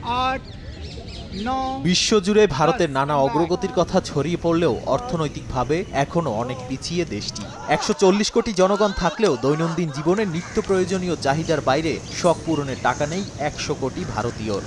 8 9 বিশ্বজুড়ে ভারতের নানা অগ্রগতির কথা ছড়িয়ে পড়লেও অর্থনৈতিকভাবে এখনো অনেক পিছিয়ে দেশটি। ১৪০ কোটি জনগণ থাকলেও দৈনন্দিন জীবনে নিত্য প্রয়োজনীয় চাহিদার বাইরে শখ পূরণের টাকা নেই ১০০ কোটি ভারতীয়র।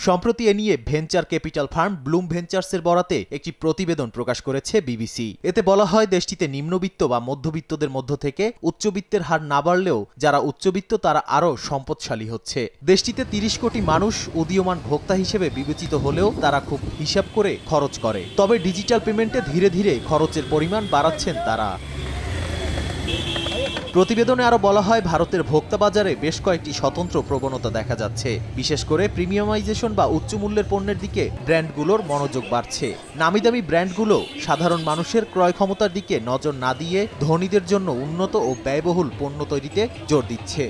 সম্প্রতি এ নিয়ে ভেঞ্চার ক্যাপিটাল ফার্ম ব্লুম ভেঞ্চার্সের বরাতে একটি প্রতিবেদন প্রকাশ করেছে বিবিসি। এতে বলা হয় দেশটিতে নিম্নবিত্ত বা মধ্যবিত্তদের মধ্য থেকে উচ্চবিত্তের হার না বাড়লেও যারা উচ্চবিত্ত তারা আরও সম্পদশালী হচ্ছে। দেশটিতে ৩০ কোটি মানুষ উদীয়মান ভোক্তা হিসেবে বিবেচিত হলেও তারা খুব হিসাব করে খরচ করে। তবে ডিজিটাল পেমেন্টে ধীরে ধীরে খরচের পরিমাণ বাড়াচ্ছেন তারা। প্রতিবেদনে আরো বলা হয় ভারতের ভোক্তা বাজারে বেশ কয়েকটি স্বতন্ত্র প্রবণতা দেখা যাচ্ছে। বিশেষ করে প্রিমিয়ামাইজেশন বা উচ্চ মূল্যের পণ্যের দিকে ব্র্যান্ডগুলোর মনোযোগ বাড়ছে। নামিদামি ব্র্যান্ডগুলো সাধারণ মানুষের ক্রয় ক্ষমতার দিকে নজর না দিয়ে ধনীদের জন্য উন্নত ও ব্যয়বহুল পণ্য তৈরিতে জোর দিচ্ছে।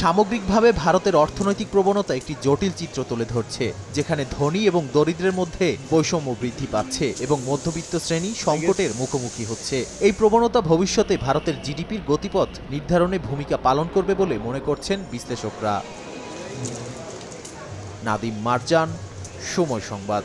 সামগ্রিকভাবে ভারতের অর্থনৈতিক প্রবণতা একটি জটিল চিত্র তুলে ধরছে, যেখানে ধনী এবং দরিদ্রের মধ্যে বৈষম্য বৃদ্ধি পাচ্ছে এবং মধ্যবিত্ত শ্রেণী সংকটের মুখোমুখি হচ্ছে। এই প্রবণতা ভবিষ্যতে ভারতের জিডিপির গতিপথ নির্ধারণে ভূমিকা পালন করবে বলে মনে করছেন বিশ্লেষকরা। নাদিম মারজান, সময় সংবাদ।